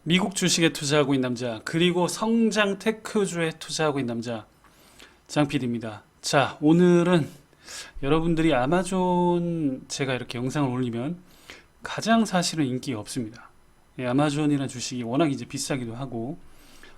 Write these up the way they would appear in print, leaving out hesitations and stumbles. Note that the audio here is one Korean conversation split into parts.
미국 주식에 투자하고 있는 남자, 그리고 성장 테크주에 투자하고 있는 남자, 장PD입니다. 자, 오늘은 여러분들이 아마존 제가 이렇게 영상을 올리면 가장 사실은 인기가 없습니다. 아마존이라는 주식이 워낙 이제 비싸기도 하고,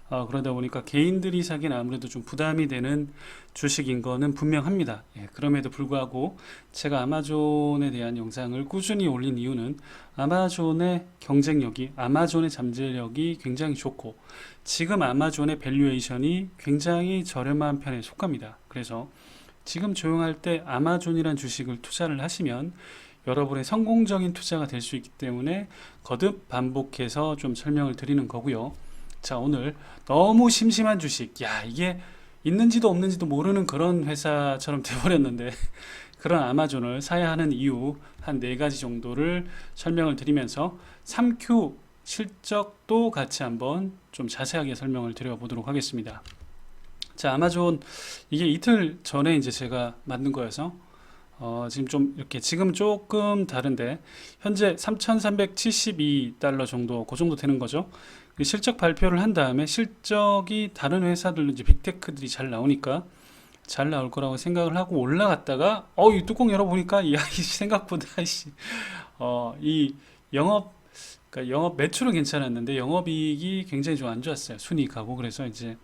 그러다 보니까 개인들이 사기는 아무래도 좀 부담이 되는 주식인 거는 분명합니다. 그럼에도 불구하고 제가 아마존에 대한 영상을 꾸준히 올린 이유는 아마존의 경쟁력이, 아마존의 잠재력이 굉장히 좋고, 지금 아마존의 밸류에이션이 굉장히 저렴한 편에 속합니다. 그래서 지금 조용할 때 아마존이란 주식을 투자를 하시면 여러분의 성공적인 투자가 될 수 있기 때문에 거듭 반복해서 좀 설명을 드리는 거고요. 자, 오늘 너무 심심한 주식, 야, 이게 있는지도 없는지도 모르는 그런 회사처럼 돼버렸는데 그런 아마존을 사야 하는 이유 한 네 가지 정도를 설명을 드리면서 3Q 실적도 같이 한번 좀 자세하게 설명을 드려보도록 하겠습니다. 자, 아마존 이게 이틀 전에 이제 제가 만든 거여서 지금 좀 이렇게 지금 조금 다른데 현재 3,372달러 정도 그 정도 되는 거죠. 실적 발표를 한 다음에 실적이 다른 회사들도 이제 빅테크들이 잘 나오니까 잘 나올 거라고 생각을 하고 올라갔다가 이 뚜껑 열어보니까 이 생각보다 이 영업 그러니까 영업 매출은 괜찮았는데 영업이익이 굉장히 좀 안 좋았어요. 순이익하고. 그래서 이제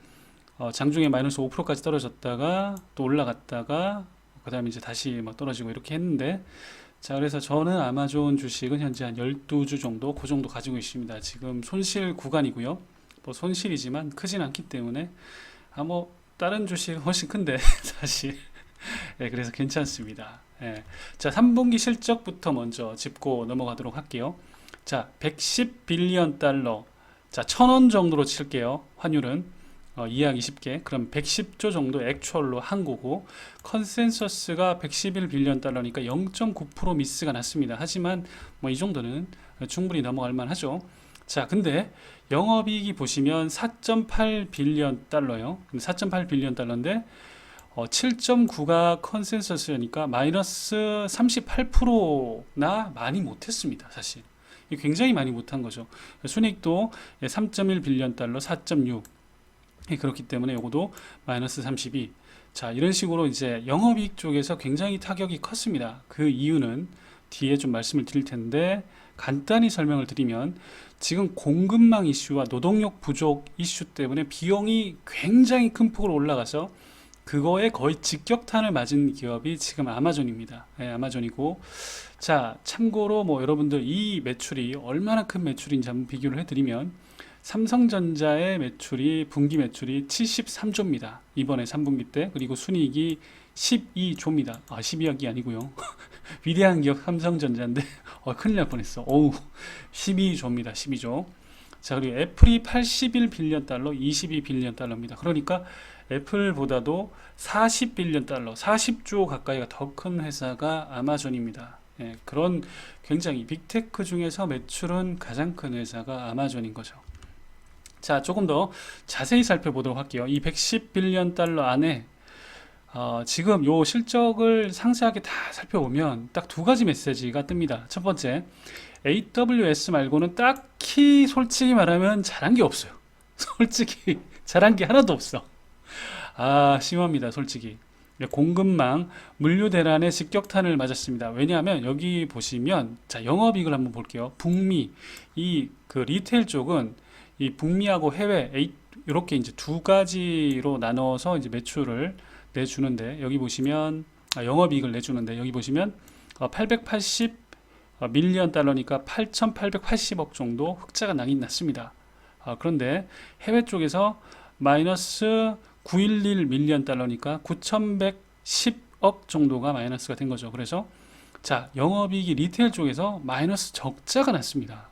장중에 마이너스 5%까지 떨어졌다가 또 올라갔다가 그 다음에 이제 다시 막 떨어지고 이렇게 했는데, 자, 그래서 저는 아마존 주식은 현재 한 12주 정도, 그 정도 가지고 있습니다. 지금 손실 구간이고요. 뭐 손실이지만 크진 않기 때문에, 뭐, 다른 주식 훨씬 큰데, 사실. 그래서 괜찮습니다. 자, 3분기 실적부터 먼저 짚고 넘어가도록 할게요. 자, 110빌리언 달러. 자, 1,000원 정도로 칠게요. 환율은. 이해하기 쉽게. 그럼 110조 정도 액추얼로 한 거고, 컨센서스가 111빌리언 달러니까 0.9% 미스가 났습니다. 하지만 뭐 이 정도는 충분히 넘어갈 만하죠. 자, 근데 영업이익이 보시면 4.8빌리언 달러요. 4.8빌리언 달러인데 7.9가 컨센서스니까 마이너스 38%나 많이 못했습니다. 사실 굉장히 많이 못한 거죠. 순이익도 3.1빌리언 달러, 4.6. 그렇기 때문에 요거도 마이너스 32. 자, 이런 식으로 이제 영업이익 쪽에서 굉장히 타격이 컸습니다. 그 이유는 뒤에 좀 말씀을 드릴 텐데 간단히 설명을 드리면 지금 공급망 이슈와 노동력 부족 이슈 때문에 비용이 굉장히 큰 폭으로 올라가서 그거에 거의 직격탄을 맞은 기업이 지금 아마존입니다. 아마존이고, 자, 참고로 뭐 여러분들 이 매출이 얼마나 큰 매출인지 한번 비교를 해드리면 삼성전자의 매출이 분기 매출이 73조입니다. 이번에 3분기 때. 그리고 순이익이 12조입니다. 12억이 아니고요. 위대한 기업 삼성전자인데 큰일 날 뻔했어. 12조입니다. 12조. 자, 그리고 애플이 81빌리언 달러, 22빌리언 달러입니다. 그러니까 애플보다도 40빌리언 달러, 40조 가까이가 더 큰 회사가 아마존입니다. 그런 굉장히 빅테크 중에서 매출은 가장 큰 회사가 아마존인 거죠. 자, 조금 더 자세히 살펴보도록 할게요. 이 110빌리언 달러 안에 지금 요 실적을 상세하게 다 살펴보면 딱 두 가지 메시지가 뜹니다. 첫 번째, AWS 말고는 딱히 솔직히 말하면 잘한 게 없어요. 솔직히 잘한 게 하나도 없어. 심합니다. 솔직히. 공급망 물류 대란에 직격탄을 맞았습니다. 왜냐하면 여기 보시면, 자, 영업이익을 한번 볼게요. 북미 이 그 리테일 쪽은 이 북미하고 해외 이렇게 이제 두 가지로 나눠서 이제 매출을 내주는데, 여기 보시면 영업이익을 내주는데 여기 보시면 880 밀리언 달러니까 8,880억 정도 흑자가 나긴 났습니다. 그런데 해외 쪽에서 마이너스 911 밀리언 달러니까 9,110억 정도가 마이너스가 된 거죠. 그래서 자, 영업이익이 리테일 쪽에서 마이너스 적자가 났습니다.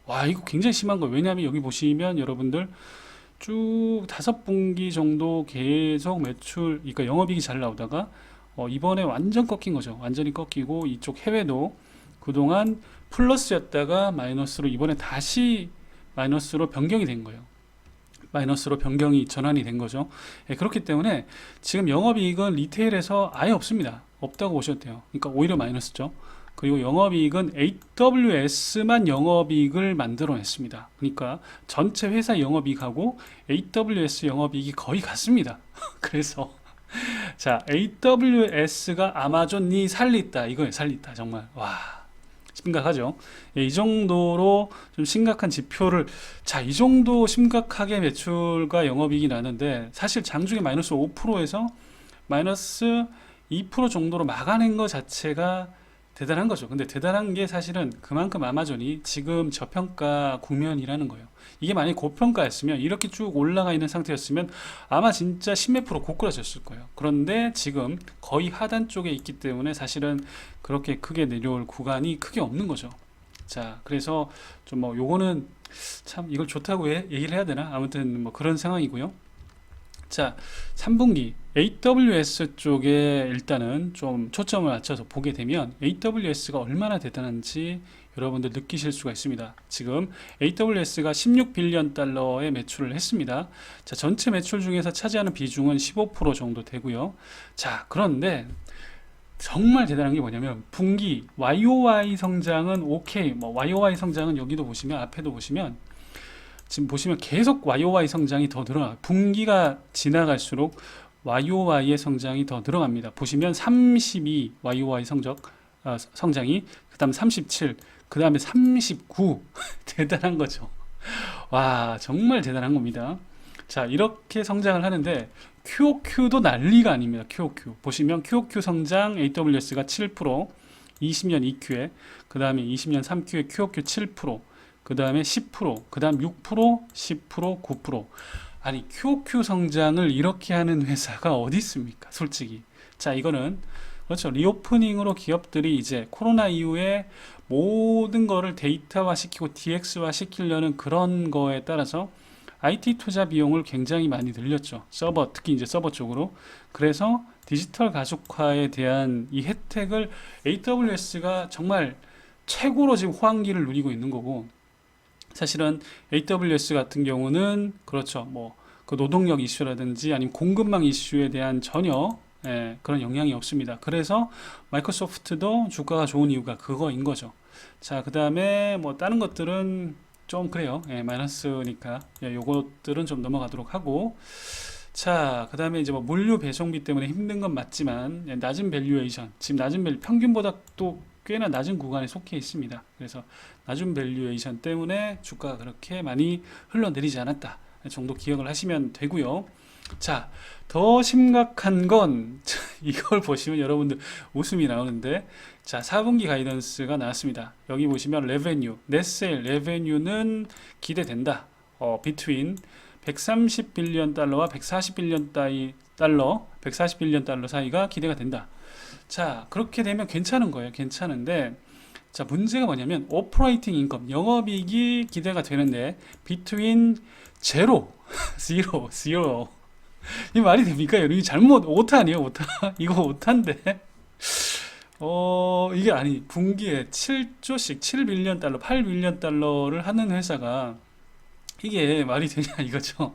와, 이거 굉장히 심한 거예요. 왜냐하면 여기 보시면 여러분들 쭉 5분기 정도 계속 매출, 그러니까 영업이익이 잘 나오다가 이번에 완전 꺾인 거죠. 완전히 꺾이고 이쪽 해외도 그동안 플러스였다가 마이너스로 이번에 다시 마이너스로 변경이 된 거예요. 마이너스로 변경이 전환이 된 거죠. 그렇기 때문에 지금 영업이익은 리테일에서 아예 없습니다. 없다고 보셔도 돼요. 그러니까 오히려 마이너스죠. 그리고 영업이익은 AWS만 영업이익을 만들어냈습니다. 그러니까 전체 회사 영업이익하고 AWS 영업이익이 거의 같습니다. 그래서 자, AWS가 아마존이 살리다 이거예요. 살리다 정말 와 심각하죠. 예, 이 정도로 좀 심각한 지표를 자, 이 정도 심각하게 매출과 영업이익이 나는데 사실 장중에 마이너스 5%에서 마이너스 2% 정도로 막아낸 것 자체가 대단한 거죠. 근데 대단한 게 사실은 그만큼 아마존이 지금 저평가 국면이라는 거예요. 이게 만약에 고평가였으면 이렇게 쭉 올라가 있는 상태였으면 아마 진짜 십몇 프로 고꾸라졌을 거예요. 그런데 지금 거의 하단 쪽에 있기 때문에 사실은 그렇게 크게 내려올 구간이 크게 없는 거죠. 자, 그래서 좀 뭐 요거는 참 이걸 좋다고 얘기를 해야 되나? 아무튼 뭐 그런 상황이고요. 자, 3분기 AWS 쪽에 일단은 좀 초점을 맞춰서 보게 되면 AWS가 얼마나 대단한지 여러분들 느끼실 수가 있습니다. 지금 AWS가 16빌리언 달러의 매출을 했습니다. 자, 전체 매출 중에서 차지하는 비중은 15% 정도 되고요. 자, 그런데 정말 대단한 게 뭐냐면 분기 YOY 성장은 오케이. 뭐 YOY 성장은 여기도 보시면 앞에도 보시면 지금 보시면 계속 YOY 성장이 더 늘어나요. 분기가 지나갈수록 YOY의 성장이 더 늘어납니다. 보시면 32 YOY 성장이 그 다음 37, 그 다음에 39 대단한 거죠. 와 정말 대단한 겁니다. 자 이렇게 성장을 하는데 QOQ도 난리가 아닙니다. QOQ 보시면 QOQ 성장 AWS가 7%, 20년 2Q에 그 다음에 20년 3Q에 QOQ 7%, 그 다음에 10%, 그 다음 6%, 10%, 9%. 아니, QOQ 성장을 이렇게 하는 회사가 어디 있습니까? 솔직히. 자, 이거는, 그렇죠. 리오프닝으로 기업들이 이제 코로나 이후에 모든 거를 데이터화 시키고 DX화 시키려는 그런 거에 따라서 IT 투자 비용을 굉장히 많이 늘렸죠. 서버, 특히 이제 서버 쪽으로. 그래서 디지털 가속화에 대한 이 혜택을 AWS가 정말 최고로 지금 호황기를 누리고 있는 거고, 사실은 AWS 같은 경우는 그렇죠. 뭐 그 노동력 이슈라든지 아니면 공급망 이슈에 대한 전혀 그런 영향이 없습니다. 그래서 마이크로소프트도 주가가 좋은 이유가 그거인 거죠. 자, 그다음에 뭐 다른 것들은 좀 그래요. 마이너스니까 요것들은 좀 넘어가도록 하고 자, 그다음에 이제 뭐 물류 배송비 때문에 힘든 건 맞지만 낮은 밸류에이션, 지금 낮은 밸류 평균보다 또 꽤나 낮은 구간에 속해 있습니다. 그래서 낮은 밸류에이션 때문에 주가가 그렇게 많이 흘러내리지 않았다 정도 기억을 하시면 되고요. 자, 더 심각한 건 이걸 보시면 여러분들 웃음이 나오는데 자, 4분기 가이던스가 나왔습니다. 여기 보시면 레베뉴, 넷세일 레베뉴는 기대된다. 비트윈 130빌리언 달러와 140빌리언 달러, 140빌리언 달러 사이가 기대가 된다. 자, 그렇게 되면 괜찮은 거예요. 괜찮은데 자, 문제가 뭐냐면 오퍼레이팅 인컴, 영업이익이 기대가 되는데 비트윈 제로, 제로. 이 말이 됩니까? 여러분 잘못 오타 아니에요? 오타? 이거 오타인데. 이게 아니 분기에 7조씩 7빌리언 달러, 8빌리언 달러를 하는 회사가 이게 말이 되냐 이거죠.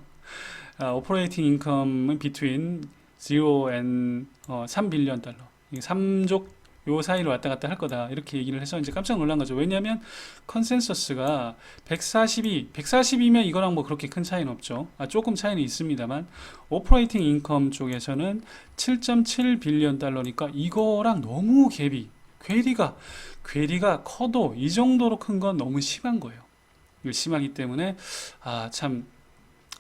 오퍼레이팅 인컴은 between 0 and 3빌리언 달러. 이게 3족 요 사이를 왔다 갔다 할 거다. 이렇게 얘기를 해서 이제 깜짝 놀란 거죠. 왜냐하면 컨센서스가 142면 이거랑 뭐 그렇게 큰 차이는 없죠. 조금 차이는 있습니다만 오퍼레이팅 인컴 쪽에서는 7.7 빌리언 달러니까 이거랑 너무 괴리가 커도 이 정도로 큰 건 너무 심한 거예요. 심하기 때문에 참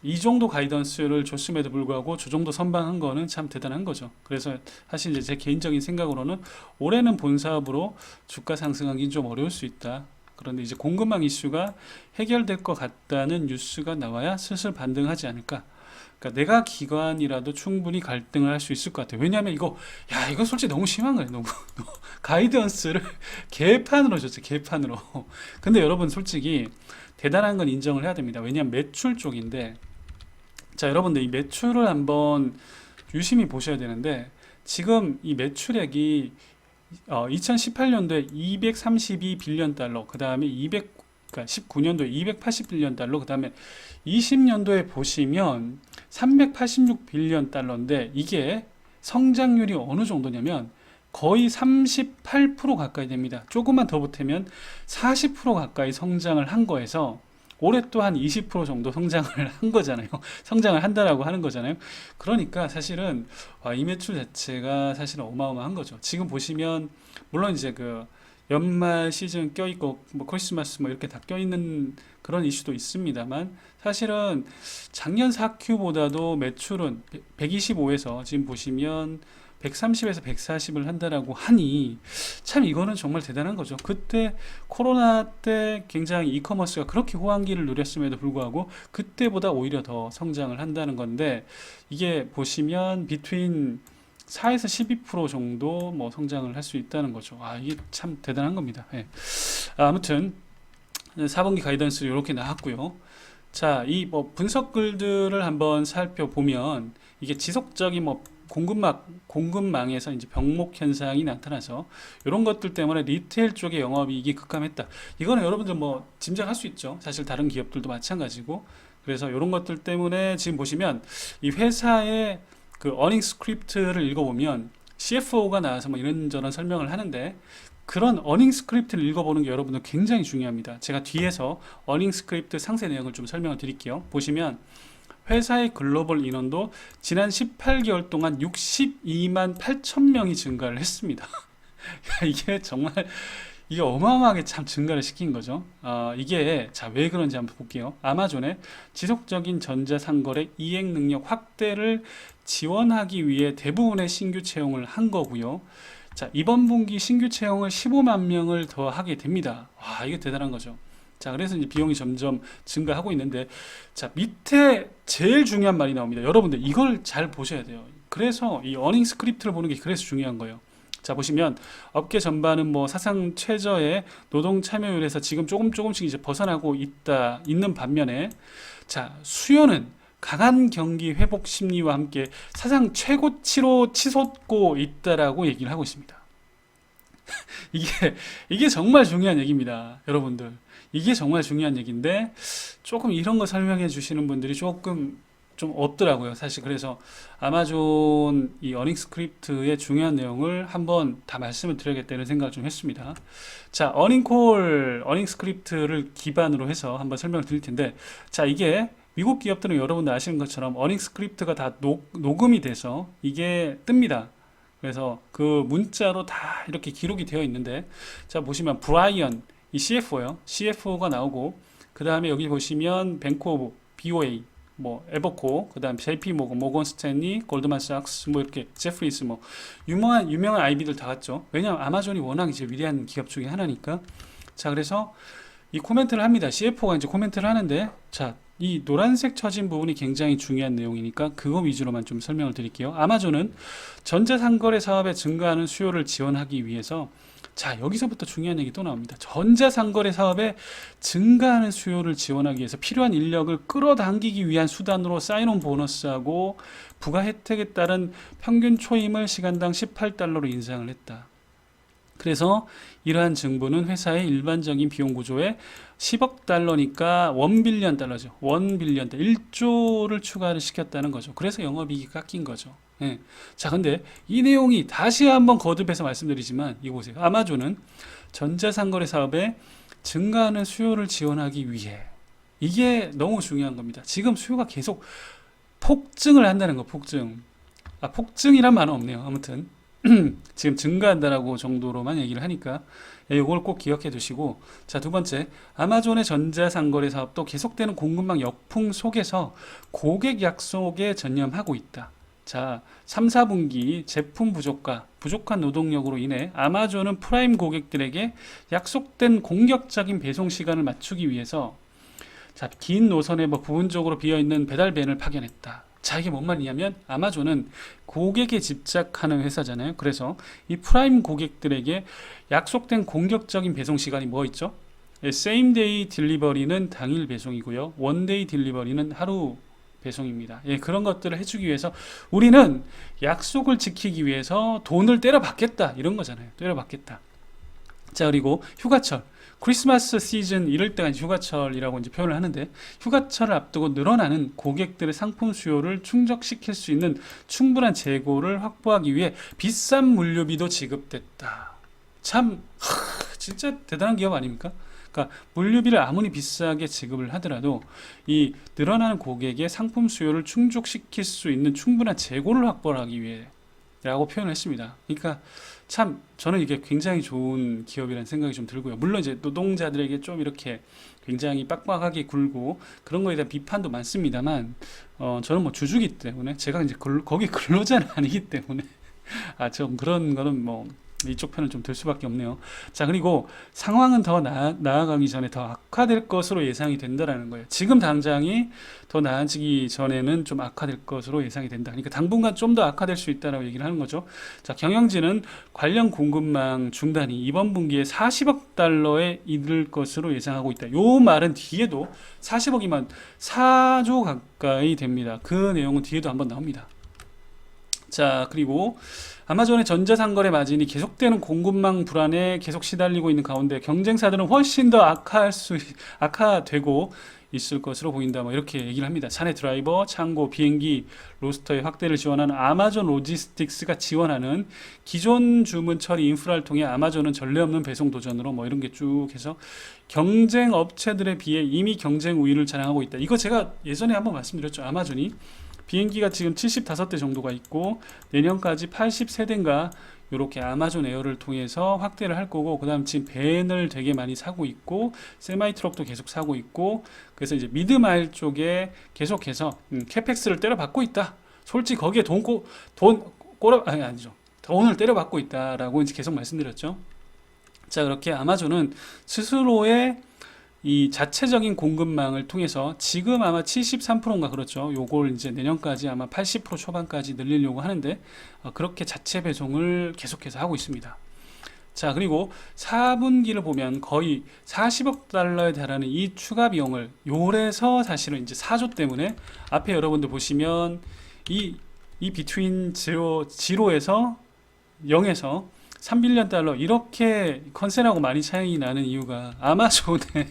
이 정도 가이던스를 줬음에도 불구하고 저 정도 선방한 거는 참 대단한 거죠. 그래서 사실 이제 제 개인적인 생각으로는 올해는 본사업으로 주가 상승하기는 좀 어려울 수 있다. 그런데 이제 공급망 이슈가 해결될 것 같다는 뉴스가 나와야 슬슬 반등하지 않을까. 그러니까 내가 기관이라도 충분히 갈등을 할 수 있을 것 같아요. 왜냐하면 이거 솔직히 너무 심한 거예요. 너무 가이던스를 개판으로 줬죠. 개판으로. 근데 여러분 솔직히 대단한 건 인정을 해야 됩니다. 왜냐하면 매출 쪽인데 자, 여러분들 이 매출을 한번 유심히 보셔야 되는데 지금 이 매출액이 2018년도에 232빌리언 달러, 그 다음에 19년도에 280빌리언 달러, 그 다음에 20년도에 보시면 386빌리언 달러인데 이게 성장률이 어느 정도냐면 거의 38% 가까이 됩니다. 조금만 더 보태면 40% 가까이 성장을 한 거에서 올해 또 한 20% 정도 성장을 한 거잖아요. 성장을 한다라고 하는 거잖아요. 그러니까 사실은 이 매출 자체가 사실은 어마어마한 거죠. 지금 보시면 물론 이제 그 연말 시즌 껴있고 뭐 크리스마스 뭐 이렇게 다 껴있는 그런 이슈도 있습니다만 사실은 작년 4Q보다도 매출은 125에서 지금 보시면 130에서 140을 한다라고 하니 참 이거는 정말 대단한 거죠. 그때 코로나 때 굉장히 이커머스가 그렇게 호황기를 누렸음에도 불구하고 그때보다 오히려 더 성장을 한다는 건데 이게 보시면 비트윈 4에서 12% 정도 뭐 성장을 할 수 있다는 거죠. 이게 참 대단한 겁니다. 예. 아무튼 4분기 가이던스 이렇게 나왔고요. 자, 이 뭐 분석 글들을 한번 살펴보면 이게 지속적인 뭐 공급망에서 이제 병목 현상이 나타나서 이런 것들 때문에 리테일 쪽의 영업이익이 급감했다. 이거는 여러분들 뭐 짐작할 수 있죠. 사실 다른 기업들도 마찬가지고. 그래서 이런 것들 때문에 지금 보시면 이 회사의 그 어닝 스크립트를 읽어보면 CFO가 나와서 뭐 이런저런 설명을 하는데 그런 어닝 스크립트를 읽어보는 게 여러분들 굉장히 중요합니다. 제가 뒤에서 어닝 스크립트 상세 내용을 좀 설명을 드릴게요. 보시면 회사의 글로벌 인원도 지난 18개월 동안 62만 8천 명이 증가를 했습니다. 이게 정말 이게 어마어마하게 참 증가를 시킨 거죠. 이게 자, 왜 그런지 한번 볼게요. 아마존의 지속적인 전자상거래 이행 능력 확대를 지원하기 위해 대부분의 신규 채용을 한 거고요. 자, 이번 분기 신규 채용을 15만 명을 더 하게 됩니다. 와, 이게 대단한 거죠. 자, 그래서 이제 비용이 점점 증가하고 있는데, 자, 밑에 제일 중요한 말이 나옵니다. 여러분들 이걸 잘 보셔야 돼요. 그래서 이 어닝 스크립트를 보는 게 그래서 중요한 거예요. 자, 보시면 업계 전반은 뭐 사상 최저의 노동 참여율에서 지금 조금씩 이제 벗어나고 있는 반면에, 자, 수요는 강한 경기 회복 심리와 함께 사상 최고치로 치솟고 있다라고 얘기를 하고 있습니다. 이게 정말 중요한 얘기입니다, 여러분들. 이게 정말 중요한 얘기인데 조금 이런 거 설명해 주시는 분들이 조금 좀 없더라고요, 사실. 그래서 아마존 이 어닝 스크립트의 중요한 내용을 한번 다 말씀을 드려야겠다는 생각을 좀 했습니다. 자, 어닝 스크립트를 기반으로 해서 한번 설명을 드릴 텐데, 자, 이게 미국 기업들은 여러분들 아시는 것처럼 어닝 스크립트가 다 녹음이 돼서 이게 뜹니다. 그래서 그 문자로 다 이렇게 기록이 되어 있는데, 자, 보시면 브라이언 이 CFO요. CFO가 나오고, 그 다음에 여기 보시면 뱅크 오브 BOA, 뭐 에버코, 그 다음 JP 모건 스탠리, 골드만삭스, 뭐 이렇게 제프리스, 뭐 유명한 IB들 다 갔죠. 왜냐하면 아마존이 워낙 이제 위대한 기업 중에 하나니까. 자, 그래서 이 코멘트를 합니다. CFO가 이제 코멘트를 하는데, 자, 이 노란색 쳐진 부분이 굉장히 중요한 내용이니까 그거 위주로만 좀 설명을 드릴게요. 아마존은 전자상거래 사업에 증가하는 수요를 지원하기 위해서, 자, 여기서부터 중요한 얘기 또 나옵니다. 전자상거래 사업에 증가하는 수요를 지원하기 위해서 필요한 인력을 끌어당기기 위한 수단으로 사인온 보너스하고 부가 혜택에 따른 평균 초임을 시간당 18달러로 인상을 했다. 그래서 이러한 증부는 회사의 일반적인 비용 구조에 10억 달러니까 1빌리언 달러죠. 1빌리언 달러, 1조를 추가를 시켰다는 거죠. 그래서 영업이익이 깎인 거죠. 예. 자, 근데 이 내용이 다시 한번 거듭해서 말씀드리지만 이거 보세요. 아마존은 전자상거래 사업에 증가하는 수요를 지원하기 위해, 이게 너무 중요한 겁니다. 지금 수요가 계속 폭증을 한다는 거, 폭증. 폭증이란 말은 없네요. 아무튼 지금 증가한다라고 정도로만 얘기를 하니까 이걸 꼭 기억해 두시고, 자, 두 번째, 아마존의 전자상거래 사업도 계속되는 공급망 역풍 속에서 고객 약속에 전념하고 있다. 자, 3, 4분기 제품 부족한 노동력으로 인해 아마존은 프라임 고객들에게 약속된 공격적인 배송 시간을 맞추기 위해서, 자, 긴 노선에 뭐 부분적으로 비어있는 배달밴을 파견했다. 자, 이게 뭔 말이냐면 아마존은 고객에 집착하는 회사잖아요. 그래서 이 프라임 고객들에게 약속된 공격적인 배송 시간이 뭐 있죠? same day 딜리버리는 당일 배송이고요, 원데이 딜리버리는 하루 배송입니다. 예, 그런 것들을 해주기 위해서 우리는 약속을 지키기 위해서 돈을 때려 받겠다, 이런 거잖아요. 때려 받겠다. 자, 그리고 휴가철, 크리스마스 시즌 이럴 때가 이제 휴가철이라고 이제 표현을 하는데 휴가철을 앞두고 늘어나는 고객들의 상품 수요를 충족시킬 수 있는 충분한 재고를 확보하기 위해 비싼 물류비도 지급됐다. 참 진짜 대단한 기업 아닙니까? 그러니까 물류비를 아무리 비싸게 지급을 하더라도 이 늘어나는 고객의 상품 수요를 충족시킬 수 있는 충분한 재고를 확보하기 위해 라고 표현을 했습니다. 그러니까 참 저는 이게 굉장히 좋은 기업이라는 생각이 좀 들고요. 물론 이제 노동자들에게 좀 이렇게 굉장히 빡빡하게 굴고 그런 거에 대한 비판도 많습니다만 저는 뭐 주주기 때문에 제가 이제 거기 근로자는 아니기 때문에 좀 그런 거는 뭐 이쪽 편은 좀 들 수밖에 없네요. 자, 그리고 상황은 더 나아가기 전에 더 악화될 것으로 예상이 된다라는 거예요. 지금 당장이 더 나아지기 전에는 좀 악화될 것으로 예상이 된다. 그러니까 당분간 좀 더 악화될 수 있다라고 얘기를 하는 거죠. 자, 경영진은 관련 공급망 중단이 이번 분기에 40억 달러에 이를 것으로 예상하고 있다. 요 말은 뒤에도 40억이면 4조 가까이 됩니다. 그 내용은 뒤에도 한번 나옵니다. 자, 그리고 아마존의 전자상거래 마진이 계속되는 공급망 불안에 계속 시달리고 있는 가운데 경쟁사들은 훨씬 더 악화되고 있을 것으로 보인다. 뭐 이렇게 얘기를 합니다. 사내 드라이버, 창고, 비행기 로스터의 확대를 지원하는 아마존 로지스틱스가 지원하는 기존 주문 처리 인프라를 통해 아마존은 전례 없는 배송 도전으로 뭐 이런 게 쭉 해서 경쟁 업체들에 비해 이미 경쟁 우위를 자랑하고 있다. 이거 제가 예전에 한번 말씀드렸죠. 아마존이 비행기가 지금 75대 정도가 있고 내년까지 83대인가 이렇게 아마존 에어를 통해서 확대를 할 거고, 그 다음 지금 밴을 되게 많이 사고 있고 세마이 트럭도 계속 사고 있고, 그래서 이제 미드마일 쪽에 계속해서 캐펙스를 때려받고 있다. 솔직히 거기에 돈을 때려받고 있다라고 이제 계속 말씀드렸죠. 자, 그렇게 아마존은 스스로의 이 자체적인 공급망을 통해서 지금 아마 73%인가 그렇죠. 요걸 이제 내년까지 아마 80% 초반까지 늘리려고 하는데 그렇게 자체 배송을 계속해서 하고 있습니다. 자, 그리고 4분기를 보면 거의 40억 달러에 달하는 이 추가 비용을 요래서 사실은 이제 4조 때문에 앞에 여러분들 보시면 이 비트윈 지로에서 0에서 3빌리언 달러 이렇게 컨센하고 많이 차이 나는 이유가 아마존의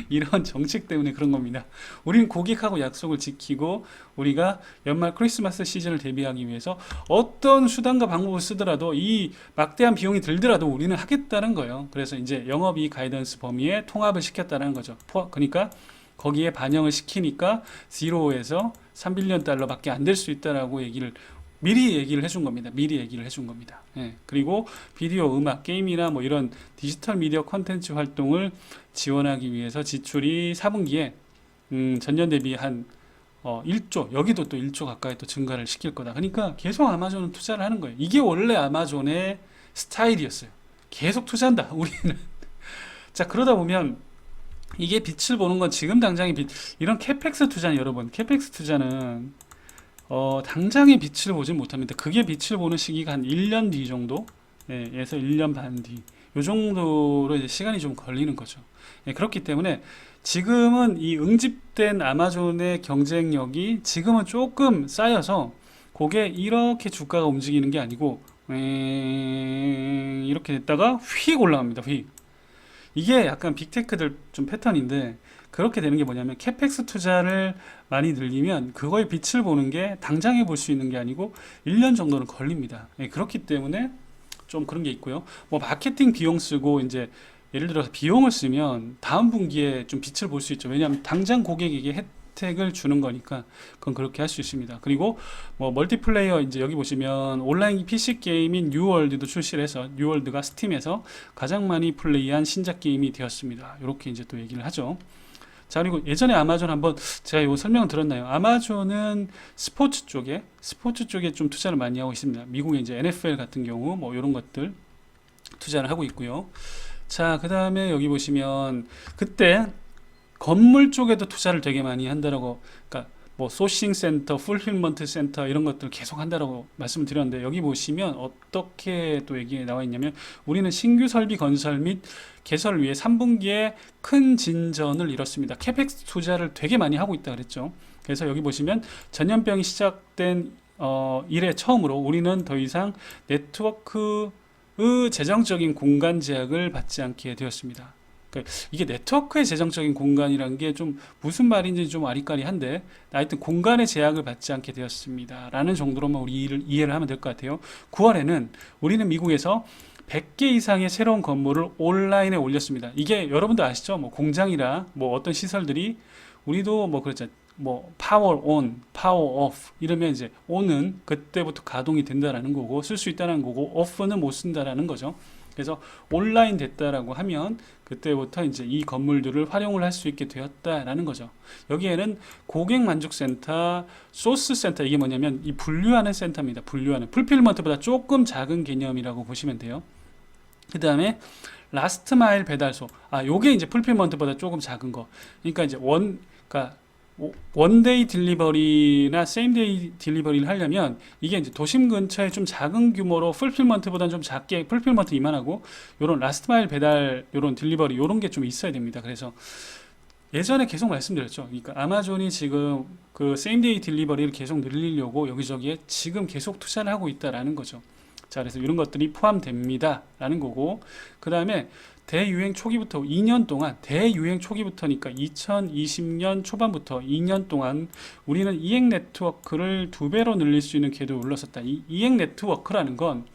이런 정책 때문에 그런 겁니다. 우리는 고객하고 약속을 지키고 우리가 연말 크리스마스 시즌을 대비하기 위해서 어떤 수단과 방법을 쓰더라도 이 막대한 비용이 들더라도 우리는 하겠다는 거예요. 그래서 이제 영업이익 가이던스 범위에 통합을 시켰다는 거죠. 그러니까 거기에 반영을 시키니까 0에서 3빌리언 달러밖에 안 될 수 있다라고 미리 얘기를 해준 겁니다. 예, 그리고 비디오, 음악, 게임이나 뭐 이런 디지털 미디어 콘텐츠 활동을 지원하기 위해서 지출이 4분기에 전년 대비 한 1조, 여기도 또 1조 가까이 또 증가를 시킬 거다. 그러니까 계속 아마존은 투자를 하는 거예요. 이게 원래 아마존의 스타일이었어요. 계속 투자한다, 우리는. 자, 그러다 보면 이게 빛을 보는 건 지금 당장의 이런 캐펙스 투자는, 여러분, 캐펙스 투자는 당장의 빛을 보진 못합니다. 그게 빛을 보는 시기가 한 1년 뒤 정도? 예, 에서 1년 반 뒤. 요 정도로 이제 시간이 좀 걸리는 거죠. 예, 그렇기 때문에 지금은 이 응집된 아마존의 경쟁력이 지금은 조금 쌓여서 그게 이렇게 주가가 움직이는 게 아니고 이렇게 됐다가 휙 올라갑니다. 휙. 이게 약간 빅테크들 좀 패턴인데, 그렇게 되는 게 뭐냐면 캐펙스 투자를 많이 늘리면 그거의 빛을 보는 게 당장에 볼 수 있는 게 아니고 1년 정도는 걸립니다. 예, 그렇기 때문에 좀 그런 게 있고요. 뭐 마케팅 비용 쓰고 이제 예를 들어서 비용을 쓰면 다음 분기에 좀 빛을 볼 수 있죠. 왜냐하면 당장 고객에게 혜택을 주는 거니까 그건 그렇게 할 수 있습니다. 그리고 뭐 멀티플레이어, 이제 여기 보시면 온라인 PC 게임인 뉴월드도 출시를 해서 뉴월드가 스팀에서 가장 많이 플레이한 신작 게임이 되었습니다. 이렇게 이제 또 얘기를 하죠. 자, 그리고 예전에 아마존 한번 제가 요 설명을 들었나요? 아마존은 스포츠 쪽에 좀 투자를 많이 하고 있습니다. 미국의 이제 NFL 같은 경우 뭐 이런 것들 투자를 하고 있고요. 자, 그 다음에 여기 보시면 그때 건물 쪽에도 투자를 되게 많이 한다라고, 그러니까 뭐 소싱 센터, 풀필먼트 센터 이런 것들 계속 한다라고 말씀드렸는데, 여기 보시면 어떻게 또 얘기에 나와 있냐면 우리는 신규 설비 건설 및 개설을 위해 3분기에 큰 진전을 이뤘습니다. 캐펙스 투자를 되게 많이 하고 있다 그랬죠. 그래서 여기 보시면 전염병이 시작된 이래 처음으로 우리는 더 이상 네트워크의 재정적인 공간 제약을 받지 않게 되었습니다. 그러니까 이게 네트워크의 재정적인 공간이라는 게 좀 무슨 말인지 좀 아리까리한데 하여튼 공간의 제약을 받지 않게 되었습니다. 라는 정도로만 우리 이해를 하면 될 것 같아요. 9월에는 우리는 미국에서 100개 이상의 새로운 건물을 온라인에 올렸습니다. 이게 여러분도 아시죠? 뭐 공장이라 뭐 어떤 시설들이 우리도 뭐 그렇죠. 뭐 파워 온, 파워 오프 이러면 이제 온은 그때부터 가동이 된다라는 거고 쓸 수 있다는 거고 오프는 못 쓴다라는 거죠. 그래서 온라인 됐다라고 하면 그때부터 이제 이 건물들을 활용을 할 수 있게 되었다라는 거죠. 여기에는 고객 만족 센터, 소스 센터 이게 뭐냐면 이 분류하는 센터입니다. 분류하는 풀필먼트보다 조금 작은 개념이라고 보시면 돼요. 그 다음에 라스트 마일 배달소. 요게 이제 풀필먼트보다 조금 작은 거. 그러니까 이제 그러니까 원데이 딜리버리나 세임데이 딜리버리를 하려면 이게 이제 도심 근처에 좀 작은 규모로 풀필먼트보다는 좀 작게 풀필먼트 이만하고 요런 라스트 마일 배달 요런 딜리버리 요런 게 좀 있어야 됩니다. 그래서 예전에 계속 말씀드렸죠. 그러니까 아마존이 지금 그 세임데이 딜리버리를 계속 늘리려고 여기저기에 지금 계속 투자를 하고 있다라는 거죠. 자, 그래서 이런 것들이 포함됩니다. 라는 거고, 그 다음에 대유행 초기부터 2년 동안, 대유행 초기부터니까 2020년 초반부터 2년 동안 우리는 이행 네트워크를 2배로 늘릴 수 있는 궤도에 올랐었다. 이 이행 네트워크라는 건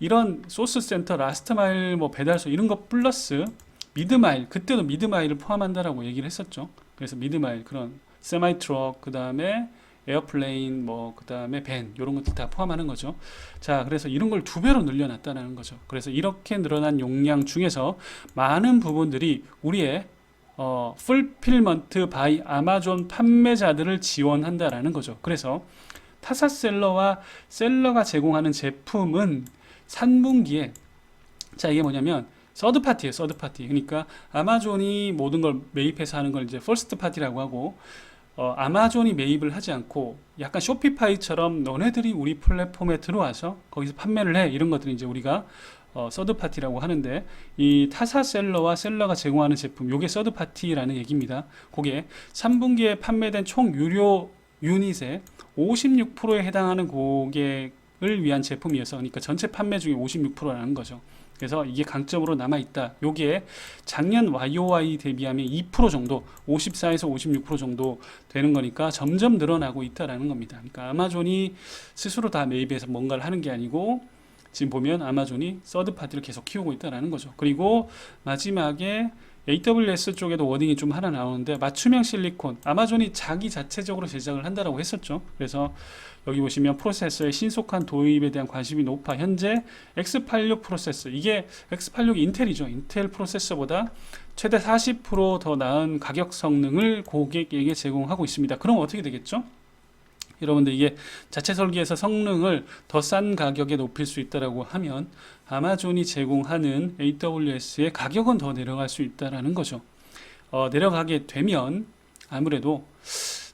이런 소스 센터, 라스트 마일, 뭐 배달소 이런 것 플러스 미드마일, 그때도 미드마일을 포함한다라고 얘기를 했었죠. 그래서 미드마일, 그런 세마이 트럭, 그 다음에 에어플레인, 뭐, 그 다음에 밴, 이런 것들 다 포함하는 거죠. 자, 그래서 이런 걸 2배로 늘려놨다는 거죠. 그래서 이렇게 늘어난 용량 중에서 많은 부분들이 우리의 풀필먼트 바이 아마존 판매자들을 지원한다라는 거죠. 그래서 타사셀러와 셀러가 제공하는 제품은 3분기에 자, 이게 뭐냐면 서드파티예요, 서드파티. 그러니까 아마존이 모든 걸 매입해서 하는 걸 이제 퍼스트 파티라고 하고 아마존이 매입을 하지 않고 약간 쇼피파이처럼 너네들이 우리 플랫폼에 들어와서 거기서 판매를 해 이런 것들이 이제 우리가 서드파티라고 하는데 이 타사 셀러와 셀러가 제공하는 제품 요게 서드파티라는 얘기입니다. 그게 3분기에 판매된 총 유료 유닛의 56%에 해당하는 고객을 위한 제품이어서 그러니까 전체 판매 중에 56%라는 거죠. 그래서 이게 강점으로 남아있다. 요게 작년 YOY 대비하면 2% 정도, 54에서 56% 정도 되는 거니까 점점 늘어나고 있다라는 겁니다. 그러니까 아마존이 스스로 다 매입해서 뭔가를 하는 게 아니고 지금 보면 아마존이 서드파티를 계속 키우고 있다라는 거죠. 그리고 마지막에 AWS 쪽에도 워딩이 좀 하나 나오는데 맞춤형 실리콘, 아마존이 자기 자체적으로 제작을 한다라고 했었죠. 그래서 여기 보시면 프로세서의 신속한 도입에 대한 관심이 높아 현재 X86 프로세서, 이게 X86이 인텔이죠. 인텔 프로세서보다 최대 40%더 나은 가격 성능을 고객에게 제공하고 있습니다. 그럼 어떻게 되겠죠? 여러분들 이게 자체 설계해서 성능을 더 싼 가격에 높일 수 있다라고 하면 아마존이 제공하는 AWS의 가격은 더 내려갈 수 있다라는 거죠. 내려가게 되면 아무래도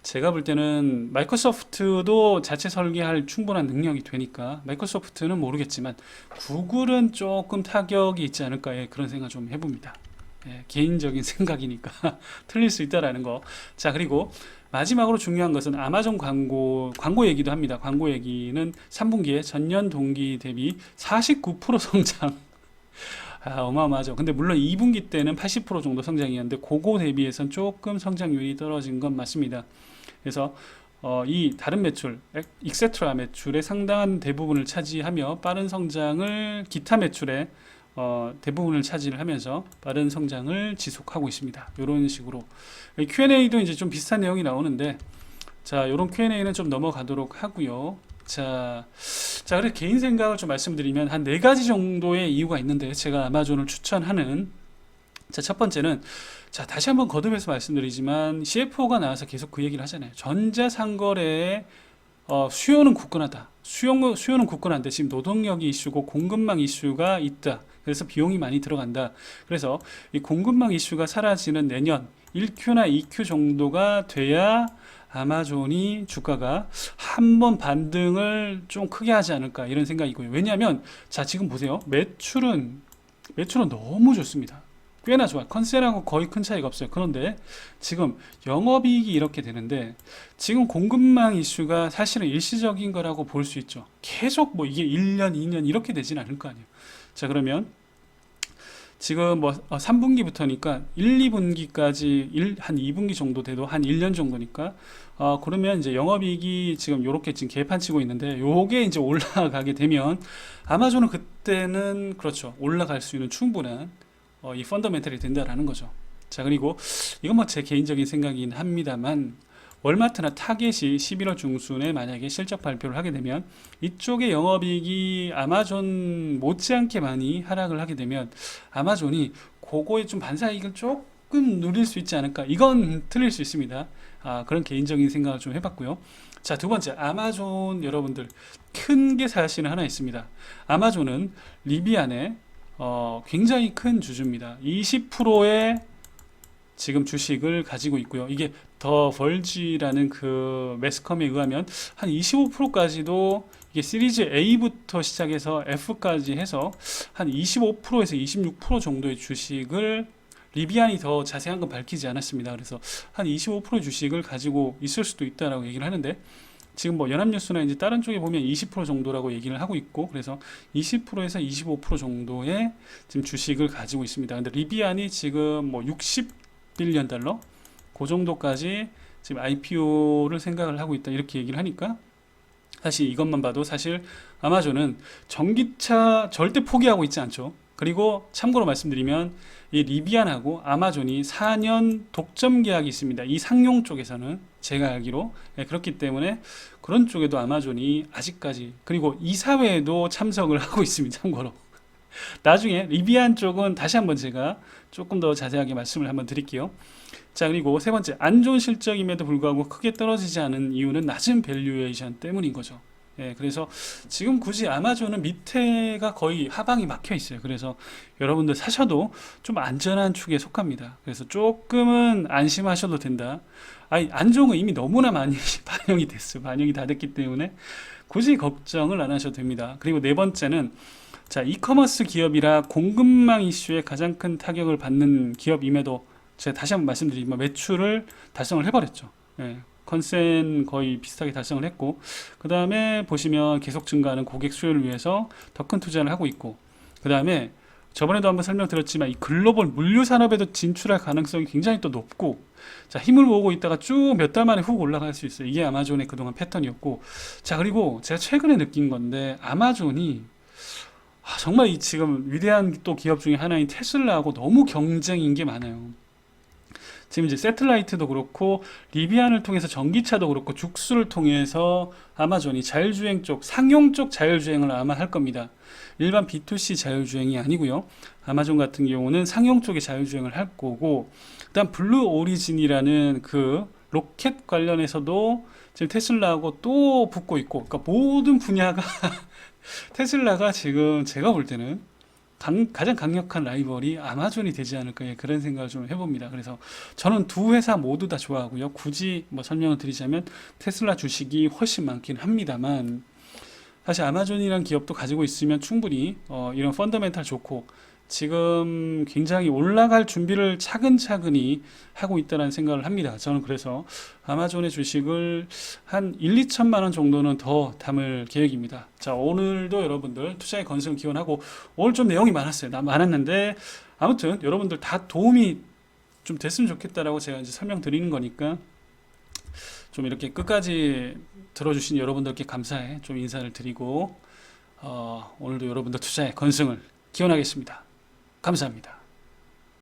제가 볼 때는 마이크로소프트도 자체 설계할 충분한 능력이 되니까 마이크로소프트는 모르겠지만 구글은 조금 타격이 있지 않을까 그런 생각 좀 해봅니다. 개인적인 생각이니까 틀릴 수 있다라는 거. 자, 그리고 마지막으로 중요한 것은 아마존 광고 얘기도 합니다. 광고 얘기는 3분기에 전년 동기 대비 49% 성장. 어마어마하죠. 근데 물론 2분기 때는 80% 정도 성장이었는데 그거 대비해서는 조금 성장률이 떨어진 건 맞습니다. 그래서 이 다른 매출, 익세트라 매출의 상당한 대부분을 차지하며 빠른 성장을 기타 매출의 대부분을 차지를 하면서 빠른 성장을 지속하고 있습니다. 이런 식으로 Q&A도 이제 좀 비슷한 내용이 나오는데 자, 이런 Q&A는 좀 넘어가도록 하고요. 자, 그래서 개인 생각을 좀 말씀드리면 한 4가지 정도의 이유가 있는데 제가 아마존을 추천하는 자, 첫 번째는 자, 다시 한번 거듭해서 말씀드리지만 CFO가 나와서 계속 그 얘기를 하잖아요. 전자상거래의 수요는 굳건하다. 수요는 굳건한데 지금 노동력이 이슈고 공급망 이슈가 있다. 그래서 비용이 많이 들어간다. 그래서 이 공급망 이슈가 사라지는 내년 1Q나 2Q 정도가 돼야 아마존이 주가가 한번 반등을 좀 크게 하지 않을까 이런 생각이고요. 왜냐하면 자, 지금 보세요. 매출은 너무 좋습니다. 꽤나 좋아. 컨센하고 거의 큰 차이가 없어요. 그런데 지금 영업이익이 이렇게 되는데 지금 공급망 이슈가 사실은 일시적인 거라고 볼 수 있죠. 계속 뭐 이게 1년, 2년 이렇게 되진 않을 거 아니에요. 자, 그러면 지금 뭐 3분기부터니까 1, 2분기까지 한 2분기 정도 돼도 한 1년 정도니까 그러면 이제 영업이익이 지금 요렇게 지금 개판 치고 있는데 요게 이제 올라가게 되면 아마존은 그때는 그렇죠. 올라갈 수 있는 충분한 이 펀더멘탈이 된다라는 거죠. 자, 그리고 이건 뭐 제 개인적인 생각이긴 합니다만 월마트나 타겟이 11월 중순에 만약에 실적 발표를 하게 되면 이쪽의 영업이익이 아마존 못지않게 많이 하락을 하게 되면 아마존이 그거에 좀 반사이익을 조금 누릴 수 있지 않을까. 이건 틀릴 수 있습니다. 그런 개인적인 생각을 좀 해봤고요. 자, 두 번째, 아마존 여러분들 큰 게 사실은 하나 있습니다. 아마존은 리비안의 굉장히 큰 주주입니다. 20%의 지금 주식을 가지고 있고요. 이게 더 벌지라는 그 매스컴에 의하면 한 25%까지도 이게 시리즈 A부터 시작해서 F까지 해서 한 25%에서 26% 정도의 주식을 리비안이 더 자세한 건 밝히지 않았습니다. 그래서 한 25% 주식을 가지고 있을 수도 있다라고 얘기를 하는데 지금 뭐 연합뉴스나 이제 다른 쪽에 보면 20% 정도라고 얘기를 하고 있고 그래서 20%에서 25% 정도의 지금 주식을 가지고 있습니다. 근데 리비안이 지금 뭐 60빌리언 달러 그 정도까지 지금 IPO를 생각을 하고 있다 이렇게 얘기를 하니까 사실 이것만 봐도 사실 아마존은 전기차 절대 포기하고 있지 않죠. 그리고 참고로 말씀드리면 이 리비안하고 아마존이 4년 독점 계약이 있습니다. 이 상용 쪽에서는 제가 알기로 그렇기 때문에 그런 쪽에도 아마존이 아직까지 그리고 이사회에도 참석을 하고 있습니다. 참고로 나중에 리비안 쪽은 다시 한번 제가 조금 더 자세하게 말씀을 한번 드릴게요. 자, 그리고 세 번째, 안 좋은 실적임에도 불구하고 크게 떨어지지 않은 이유는 낮은 밸류에이션 때문인 거죠. 그래서 지금 굳이 아마존은 밑에가 거의 하방이 막혀 있어요. 그래서 여러분들 사셔도 좀 안전한 축에 속합니다. 그래서 조금은 안심하셔도 된다. 안 좋은 거 이미 너무나 많이 반영이 됐어요. 반영이 다 됐기 때문에 굳이 걱정을 안 하셔도 됩니다. 그리고 네 번째는 자, 이커머스 기업이라 공급망 이슈에 가장 큰 타격을 받는 기업임에도 제가 다시 한번 말씀드리지만 매출을 달성을 해버렸죠. 컨센 거의 비슷하게 달성을 했고 그 다음에 보시면 계속 증가하는 고객 수요를 위해서 더 큰 투자를 하고 있고 그 다음에 저번에도 한번 설명드렸지만 이 글로벌 물류 산업에도 진출할 가능성이 굉장히 또 높고 자, 힘을 모으고 있다가 쭉 몇 달 만에 훅 올라갈 수 있어요. 이게 아마존의 그동안 패턴이었고 자, 그리고 제가 최근에 느낀 건데 아마존이 정말 이 지금 위대한 또 기업 중에 하나인 테슬라하고 너무 경쟁인 게 많아요. 지금 이제 세틀라이트도 그렇고 리비안을 통해서 전기차도 그렇고 죽수를 통해서 아마존이 자율주행 쪽 상용 쪽 자율주행을 아마 할 겁니다. 일반 B2C 자율주행이 아니고요. 아마존 같은 경우는 상용 쪽의 자율주행을 할 거고 그다음 블루 오리진이라는 그 로켓 관련해서도 지금 테슬라하고 또 붙고 있고 그러니까 모든 분야가 테슬라가 지금 제가 볼 때는 가장 강력한 라이벌이 아마존이 되지 않을까 그런 생각을 좀 해봅니다. 그래서 저는 두 회사 모두 다 좋아하고요. 굳이 뭐 설명을 드리자면 테슬라 주식이 훨씬 많긴 합니다만 사실 아마존이라는 기업도 가지고 있으면 충분히 이런 펀더멘탈 좋고 지금 굉장히 올라갈 준비를 차근차근히 하고 있다는 생각을 합니다. 저는 그래서 아마존의 주식을 한 1, 2천만 원 정도는 더 담을 계획입니다. 자, 오늘도 여러분들 투자의 건승 기원하고 오늘 좀 내용이 많았어요. 많았는데 아무튼 여러분들 다 도움이 좀 됐으면 좋겠다라고 제가 이제 설명드리는 거니까 좀 이렇게 끝까지 들어주신 여러분들께 감사해 좀 인사를 드리고 오늘도 여러분들 투자의 건승을 기원하겠습니다. 감사합니다.